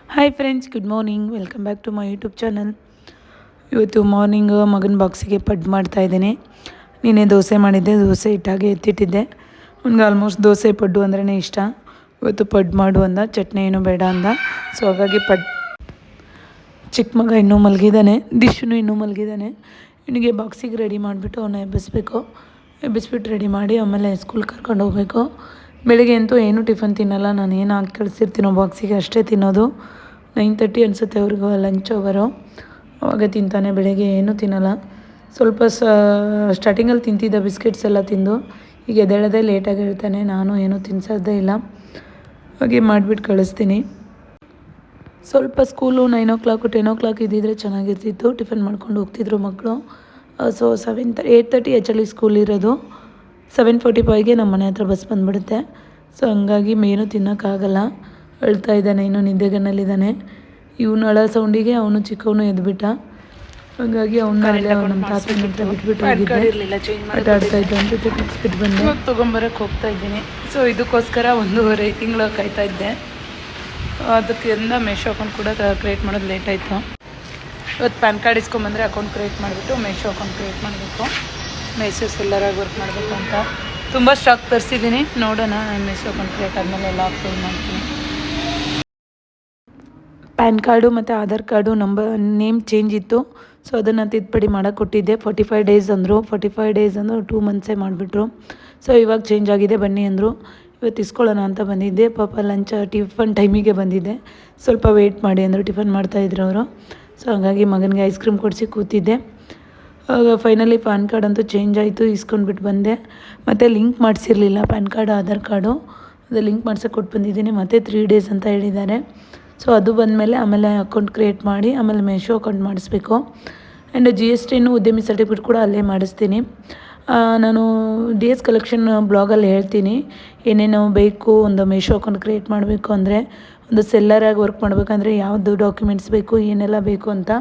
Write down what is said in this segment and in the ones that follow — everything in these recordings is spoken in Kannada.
Hi friends, good morning. Welcome back to my YouTube channel. ಇವತ್ತು ಮಾರ್ನಿಂಗ್ ಮಗನ ಬಾಕ್ಸಿಗೆ ಪಡ್ ಮಾಡ್ತಾಯಿದ್ದೀನಿ. ನೀನೇ ದೋಸೆ ಮಾಡಿದ್ದೆ, ದೋಸೆ ಹಿಟ್ಟಾಗಿ ಎತ್ತಿಟ್ಟಿದ್ದೆ. ಅವ್ನಿಗೆ ಆಲ್ಮೋಸ್ಟ್ ದೋಸೆ ಪಡ್ಡು ಅಂದ್ರೇ ಇಷ್ಟ. ಇವತ್ತು ಪಡ್ ಮಾಡು ಅಂದ, ಚಟ್ನಿ ಏನೂ ಬೇಡ ಅಂದ. ಸೊ ಹಾಗಾಗಿ ಚಿಕ್ಕ ಮಗ ಇನ್ನೂ ಮಲಗಿದ್ದಾನೆ, ದಿಶುನು ಇನ್ನೂ ಮಲಗಿದ್ದಾನೆ. ಇವನಿಗೆ ಬಾಕ್ಸಿಗೆ ರೆಡಿ ಮಾಡಿಬಿಟ್ಟು ಅವನ್ನ ಎಬ್ಬಿಸ್ಬಿಟ್ಟು ರೆಡಿ ಮಾಡಿ ಆಮೇಲೆ ಸ್ಕೂಲ್ ಕರ್ಕೊಂಡು ಹೋಗಬೇಕು. ಬೆಳಿಗ್ಗೆ ಅಂತೂ ಏನೂ ಟಿಫನ್ ತಿನ್ನಲ್ಲ. ನಾನು ಏನು ಹಾಕಿ ಕಳಿಸಿರ್ತೀನೋ ಬಾಕ್ಸಿಗೆ ಅಷ್ಟೇ ತಿನ್ನೋದು. 9:30 ಅನಿಸುತ್ತೆ ಅವ್ರಿಗೂ ಲಂಚ್ ಓವರು. ಅವಾಗ ತಿಂತಾನೆ, ಬೆಳಗ್ಗೆ ಏನೂ ತಿನ್ನಲ್ಲ. ಸ್ವಲ್ಪ ಸ್ಟಾರ್ಟಿಂಗಲ್ಲಿ ತಿಂತಿದ್ದ ಬಿಸ್ಕೆಟ್ಸ್ ಎಲ್ಲ ತಿಂದು, ಈಗ ಎದ್ದೇಳೋದೇ ಲೇಟಾಗಿ ಹೇಳ್ತಾನೆ. ನಾನು ಏನೂ ತಿನ್ಸೋದೇ ಇಲ್ಲ, ಹಾಗೆ ಮಾಡಿಬಿಟ್ಟು ಕಳಿಸ್ತೀನಿ. ಸ್ವಲ್ಪ ಸ್ಕೂಲು 9 o'clock 10 o'clock ಇದ್ದಿದ್ರೆ ಚೆನ್ನಾಗಿರ್ತಿತ್ತು. ಟಿಫನ್ ಮಾಡ್ಕೊಂಡು ಹೋಗ್ತಿದ್ರು ಮಕ್ಕಳು. ಸೊ 8:30 ಆ್ಯಕ್ಚುಲಿ ಸ್ಕೂಲ್ ಇರೋದು. 7:45ಗೆ ನಮ್ಮ ಮನೆ ಹತ್ರ ಬಸ್ ಬಂದುಬಿಡುತ್ತೆ. ಸೊ ಹಂಗಾಗಿ ಮೇನೂ ತಿನ್ನೋಕ್ಕಾಗಲ್ಲ. ಅಳ್ತಾ ಇದ್ದಾನೆ, ಇನ್ನೂ ನಿದ್ದೆಗನ್ನಲ್ಲಿದ್ದಾನೆ. ಇವನು ಅಳೋ ಸೌಂಡಿಗೆ ಅವನು ಚಿಕ್ಕವನು ಎದ್ಬಿಟ್ಟ. ಹಾಗಾಗಿ ಅವನ್ನ ನಮ್ಮ ತಾತನ ಹತ್ರ ಬಿಟ್ಬಿಟ್ಟು ಹೋಗಿದ್ದೆ. ಆಟ ಆಡ್ತಾ ಇದ್ದ ಅಂತ ಬಿಟ್ಟು ಬಂದೆ. ತೊಗೊಂಬರಕ್ಕೆ ಹೋಗ್ತಾ ಇದ್ದೀನಿ. ಸೊ ಇದಕ್ಕೋಸ್ಕರ 1.5 ತಿಂಗಳು ಕಾಯ್ತಾ ಇದ್ದೆ. ಅದಕ್ಕಿಂತ ಮೇಶೋ ಅಕೌಂಟ್ ಕೂಡ ಕ್ರಿಯೇಟ್ ಮಾಡೋದು ಲೇಟ್ ಆಯಿತು. ಇವತ್ತು ಪ್ಯಾನ್ ಕಾರ್ಡ್ ಇಸ್ಕೊಂಬಂದರೆ ಅಕೌಂಟ್ ಕ್ರಿಯೇಟ್ ಮಾಡಿಬಿಟ್ಟು ಮೇಶೋ ಅಕೌಂಟ್ ಕ್ರಿಯೇಟ್ ಮಾಡಬೇಕು. ಮೇಶೋ ಸೆಲ್ಲರಾಗಿ ವರ್ಕ್ ಮಾಡಬೇಕು ಅಂತ ತುಂಬ ಸ್ಟಾಕ್ ತರಿಸಿದ್ದೀನಿ. ನೋಡೋಣ, ಮೇಶೋ ಅಕೌಂಟ್ ಕ್ರಿಯೇಟ್ ಆದಮೇಲೆ ಎಲ್ಲ ಅಪ್ಲೋಡ್ ಮಾಡ್ತೀನಿ. ಪ್ಯಾನ್ ಕಾರ್ಡು ಮತ್ತು ಆಧಾರ್ ಕಾರ್ಡು ನೇಮ್ ಚೇಂಜ್ ಇತ್ತು. ಸೊ ಅದನ್ನು ತಿದ್ದುಪಡಿ ಮಾಡೋಕ್ಕೆ ಕೊಟ್ಟಿದ್ದೆ. 45 days ಅಂದರು. 45 days ಅಂದರು 2 months ಮಾಡಿಬಿಟ್ರು. ಸೊ ಇವಾಗ ಚೇಂಜ್ ಆಗಿದೆ, ಬನ್ನಿ ಅಂದರು. ಇವತ್ತು ಇಸ್ಕೊಳ್ಳೋಣ ಅಂತ ಬಂದಿದ್ದೆ. ಪಾಪ ಟಿಫನ್ ಟೈಮಿಗೆ ಬಂದಿದ್ದೆ. ಸ್ವಲ್ಪ ವೆಯ್ಟ್ ಮಾಡಿ ಅಂದರು, ಟಿಫನ್ ಮಾಡ್ತಾಯಿದ್ರು ಅವರು. ಸೊ ಹಾಗಾಗಿ ಮಗನಿಗೆ ಐಸ್ ಕ್ರೀಮ್ ಕೊಡಿಸಿ ಕೂತಿದ್ದೆ. ಫೈನಲಿ ಪ್ಯಾನ್ ಕಾರ್ಡ್ ಅಂತೂ ಚೇಂಜ್ ಆಯಿತು, ಇಸ್ಕೊಂಡ್ಬಿಟ್ಟು ಬಂದೆ. ಮತ್ತು ಲಿಂಕ್ ಮಾಡಿಸಿರಲಿಲ್ಲ ಪ್ಯಾನ್ ಕಾರ್ಡು ಆಧಾರ್ ಕಾರ್ಡು. ಅದು ಲಿಂಕ್ ಮಾಡ್ಸೋಕ್ಕೆ ಕೊಟ್ಟು ಬಂದಿದ್ದೀನಿ. ಮತ್ತು 3 days ಅಂತ ಹೇಳಿದ್ದಾರೆ. ಸೊ ಅದು ಬಂದಮೇಲೆ ಆಮೇಲೆ ಅಕೌಂಟ್ ಕ್ರಿಯೇಟ್ ಮಾಡಿ ಆಮೇಲೆ ಮೇಶೋ ಅಕೌಂಟ್ ಮಾಡಿಸ್ಬೇಕು. ಆ್ಯಂಡ್ GSTನೂ ಉದ್ಯಮಿ ಸರ್ಟಿಫಿಕೇಟ್ ಕೂಡ ಅಲ್ಲೇ ಮಾಡಿಸ್ತೀನಿ. ನಾನು DS ಕಲೆಕ್ಷನ್ ಬ್ಲಾಗಲ್ಲಿ ಹೇಳ್ತೀನಿ ಏನೇನು ಬೇಕು. ಒಂದು ಮೇಶೋ ಅಕೌಂಟ್ ಕ್ರಿಯೇಟ್ ಮಾಡಬೇಕು ಅಂದರೆ, ಒಂದು ಸೆಲ್ಲರಾಗಿ ವರ್ಕ್ ಮಾಡಬೇಕಂದ್ರೆ ಯಾವುದು ಡಾಕ್ಯುಮೆಂಟ್ಸ್ ಬೇಕು, ಏನೆಲ್ಲ ಬೇಕು ಅಂತ.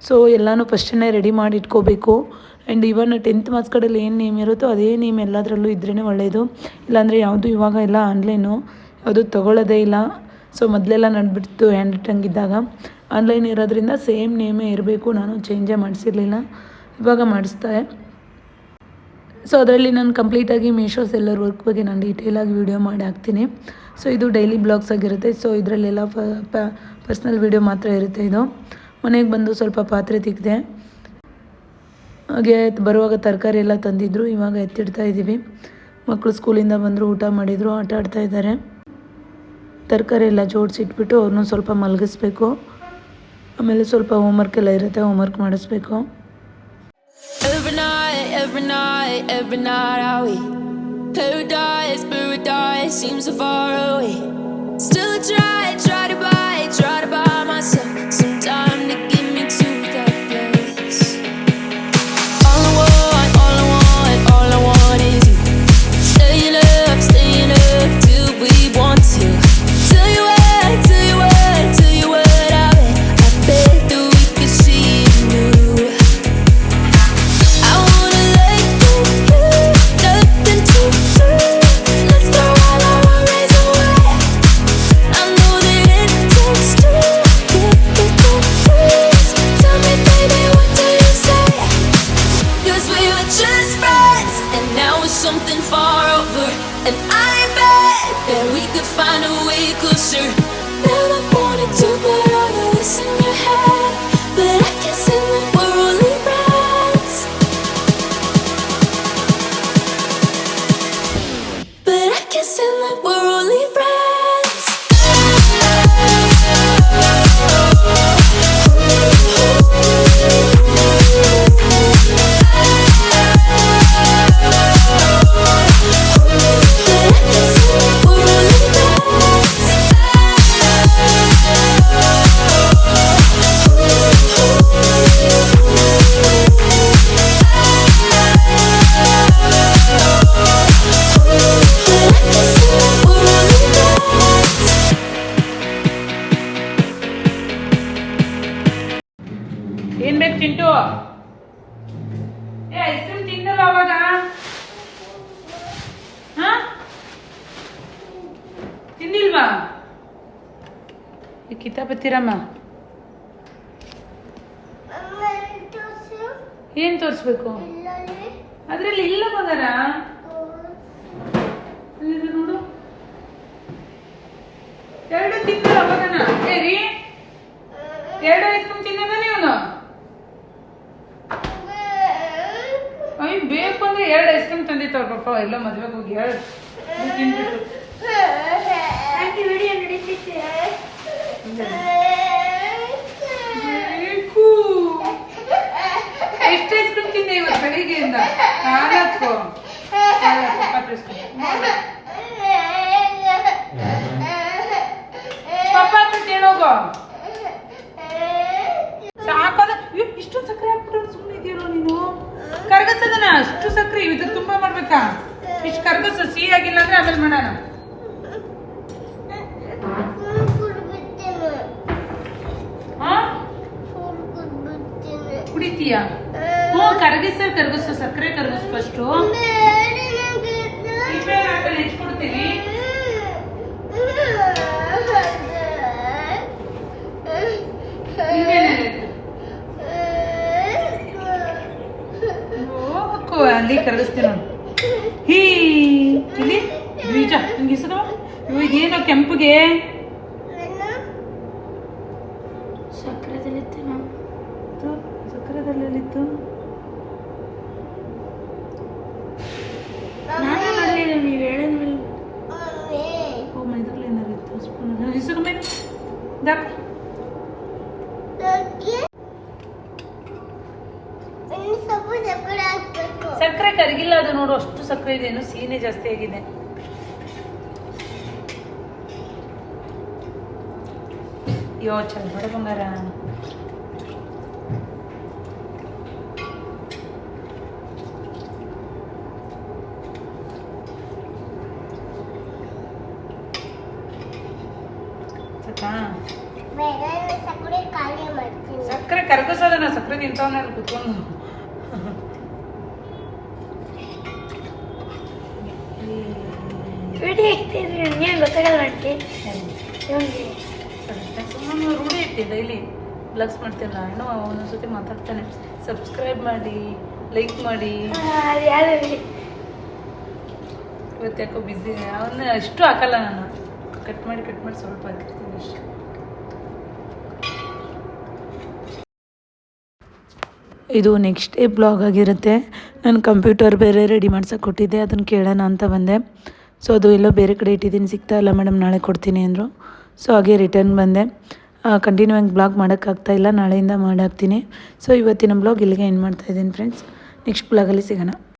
ಸೊ ಎಲ್ಲನೂ ಫಸ್ಟೇ ರೆಡಿ ಮಾಡಿ ಇಟ್ಕೋಬೇಕು. ಆ್ಯಂಡ್ ಇವನ್ 10th ಮಾರ್ಕ್ಸ್ ಕಾರ್ಡಲ್ಲಿ ಏನು ನೇಮ್ ಇರುತ್ತೋ ಅದೇ ನೇಮ್ ಎಲ್ಲದರಲ್ಲೂ ಇದ್ರೇ ಒಳ್ಳೆಯದು. ಇಲ್ಲಾಂದರೆ ಯಾವುದು ಇವಾಗ ಎಲ್ಲ ಆನ್ಲೈನು ಯಾವುದು ತೊಗೊಳ್ಳೋದೇ ಇಲ್ಲ. ಸೊ ಮೊದಲೆಲ್ಲ ನಡೆದ್ಬಿಡ್ತು ಹ್ಯಾಂಡ್ ರಿಟನ್ ಇದ್ದಾಗ. ಆನ್ಲೈನ್ ಇರೋದ್ರಿಂದ ಸೇಮ್ ನೇಮೇ ಇರಬೇಕು. ನಾನು ಚೇಂಜೇ ಮಾಡಿಸಿರಲಿಲ್ಲ, ಇವಾಗ ಮಾಡಿಸ್ತಾರೆ. ಸೊ ಅದರಲ್ಲಿ ನಾನು ಕಂಪ್ಲೀಟಾಗಿ ಮೇಶೋ ಸೆಲ್ಲರ್ ವರ್ಕ್ ಬಗ್ಗೆ ನಾನು ಡೀಟೇಲಾಗಿ ವೀಡಿಯೋ ಮಾಡಿ ಹಾಕ್ತೀನಿ. ಸೊ ಇದು ಡೈಲಿ ಬ್ಲಾಗ್ಸ್ ಆಗಿರುತ್ತೆ. ಸೊ ಇದರಲ್ಲೆಲ್ಲ ಪರ್ಸ್ನಲ್ ವೀಡಿಯೋ ಮಾತ್ರ ಇರುತ್ತೆ. ಇದು ಮನೆಗೆ ಬಂದು ಸ್ವಲ್ಪ ಪಾತ್ರೆ ತಿಕ್ಕಿದೆ. ಹಾಗೆ ಬರುವಾಗ ತರಕಾರಿ ಎಲ್ಲ ತಂದಿದ್ದರು. ಇವಾಗ ಎತ್ತಿಡ್ತಾ ಇದ್ದೀವಿ. ಮಕ್ಕಳು ಸ್ಕೂಲಿಂದ ಬಂದರು, ಊಟ ಮಾಡಿದರು, ಆಟ ಆಡ್ತಾ ಇದ್ದಾರೆ. ತರಕಾರಿ ಎಲ್ಲ ಜೋಡಿಸಿಟ್ಬಿಟ್ಟು ಅವ್ರನ್ನೂ ಸ್ವಲ್ಪ ಮಲಗಿಸ್ಬೇಕು. ಆಮೇಲೆ ಸ್ವಲ್ಪ ಹೋಮ್ವರ್ಕ್ ಎಲ್ಲ ಇರುತ್ತೆ, ಹೋಮ್ವರ್ಕ್ ಮಾಡಿಸ್ಬೇಕು. Every night I wait. Paradise seems so far away. Still I try to buy myself some time to get me to that place. All I want is you. Staying up till we want to. Tell you what I bet that we could see it new. I wanna let you do, nothing to do. Let's throw all our worries away. I know that it takes two to get the breeze. Tell me baby, what do you say? 'Cause we were just friends and now it's something far over. And I bet that we could find a way closer. Never wanted to put all of this in your head, but I can see that we're only friends. But I can see that we're only friends. ಏನು ಬೇಕು ಚಿಂಟು? ಐಸ್ ಕ್ರೀಮ್ ತಿನ್ನಲ್ಲ ಅವಾಗ? ತಿನ್ನಿಲ್ವಾ? ಈ ಕಿತಾಪತ್ತಿರಮ್ಮ ಏನು ತೋರಿಸ್ಬೇಕು ಅದರಲ್ಲಿ ಇಲ್ಲ ಬಂಗಾರ ಇದು ನೋಡು ಎರಡು ತಿನ್ನಲ್ಲ ಮಗನ ಏರಿ ಎರಡು ಐಸ್ ಕ್ರೀಮ್ ತಿನ್ನೋದಾನೆ ಇವನು ಅಯ್ಯ ಬೇಕು ಅಂದ್ರೆ ಎರಡು ಐಸ್ ಕ್ರೀಮ್ ತಂದಿತ್ತವ್ರ ಪಾಪ ಎಲ್ಲ ಮದ್ವೆಗೆ ಹೋಗಿ ಎರಡು ತಿನ್ಬಿಟ್ಟು ಬೇಕು ಎಷ್ಟು ಐಸ್ ಕ್ರೀಮ್ ತಿಂದೆ ಇವತ್ತು ಬೆಳಿಗ್ಗೆಯಿಂದ ನಾಲ್ಕು ಪಾಪ ಅಂತ ಕೇಳೋಗೋ ಸಾಕೋದ ಇಷ್ಟೊಂದು ಸಕ್ಕರೆ ಹಾಕ್ಬಿಟ್ಟು ಸುಮ್ಮನೆ ಇದೆಯೋ ನೀನು ಕರ್ಗಸದನ ಅಷ್ಟು ಸಕ್ಕರೆ ಇದು ತುಂಬಾ ಮಾಡ್ಬೇಕಾ ಇಷ್ಟು ಕರ್ಗಸ ಸಿಹಿ ಆಗಿಲ್ಲ ಅಂದ್ರೆ ಆಮೇಲೆ ಮಾಡೋಣ ಕುಡಿತೀಯ ಹ್ಞೂ ಕರ್ಗಿಸು ಸಕ್ಕರೆ ಕರ್ಗಿಸು ಫಸ್ಟು ಹೆಚ್ಕೊಡ್ತೀನಿ ಅಲ್ಲಿ ಕರಗಿಸ್ತೀನಿ ನೋಡಿ ಹೀ ಇಲ್ಲಿ ಬೀಜ ಹಿಂಗೆ ಇಸದ ಇದೇನೋ ಕೆಂಪುಗೆ ಸಕ್ಕರೆದಲ್ಲಿತ್ತು ನೀವು ಹೇಳಿದ್ಮೇಲೆ ಓ ಮೈದ್ರಲ್ಲಿ ಏನಾರು ಇತ್ತು ಸ್ಪೂನ್ ಇಸದ ಮೇಲೆ ದಾಕ ಸಕ್ಕರೆ ಕರಗಿಲ್ಲ ಅದು ನೋಡು ಅಷ್ಟು ಸಕ್ಕರೆ ಇದೆ ಏನು ಸೀನೆ ಜಾಸ್ತಿ ಆಗಿದೆ ಯೋ ಚಂದ ಬಂಗಾರ ಸಕ್ಕರೆ ಕರ್ಗಿಸೋದನ್ನ ಸಕ್ಕರೆ ನಿಂತವನಲ್ಲಿ ಕುತ್ಕೊಂಡು ರೂಢಿ ಇರ್ತಿ ಡೈಲಿ ಬ್ಲಾಗ್ಸ್ ಮಾಡ್ತಿಲ್ಲ ಇನ್ನೂ ಒಂದೊಂದ್ಸತಿ ಮಾತಾಡ್ತಾನೆ ಸಬ್ಸ್ಕ್ರೈಬ್ ಮಾಡಿ ಲೈಕ್ ಮಾಡಿ ಇವತ್ತು ಯಾಕೋ ಬಿಸಿ ಅವನ್ನ ಅಷ್ಟು ಹಾಕಲ್ಲ ನಾನು ಕಟ್ ಮಾಡಿ ಸ್ವಲ್ಪ ಹಾಕಿರ್ತೀನಿ ಅಷ್ಟೇ ಇದು ನೆಕ್ಸ್ಟ್ ಡೇ ಬ್ಲಾಗ್ ಆಗಿರುತ್ತೆ ನಾನು ಕಂಪ್ಯೂಟರ್ ಬೇರೆ ರೆಡಿ ಮಾಡ್ಸೋಕೆ ಕೊಟ್ಟಿದ್ದೆ ಅದನ್ನು ಕೇಳೋಣ ಅಂತ ಬಂದೆ ಸೊ ಅದು ಎಲ್ಲೋ ಬೇರೆ ಕಡೆ ಇಟ್ಟಿದ್ದೀನಿ ಸಿಗ್ತಾ ಇಲ್ಲ ಮೇಡಮ್ ನಾಳೆ ಕೊಡ್ತೀನಿ ಅಂದರು ಸೊ ಹಾಗೆ ರಿಟರ್ನ್ ಬಂದೆ ಕಂಟಿನ್ಯೂ ಆಗಿ ಬ್ಲಾಗ್ ಮಾಡೋಕ್ಕಾಗ್ತಾಯಿಲ್ಲ ನಾಳೆಯಿಂದ ಮಾಡಾಕ್ತೀನಿ ಸೊ ಇವತ್ತಿನ ಬ್ಲಾಗ್ ಇಲ್ಲಿಗೆ ಎಂಡ್ ಮಾಡ್ತಾಯಿದ್ದೀನಿ ಫ್ರೆಂಡ್ಸ್ ನೆಕ್ಸ್ಟ್ ಬ್ಲಾಗಲ್ಲಿ ಸಿಗೋಣ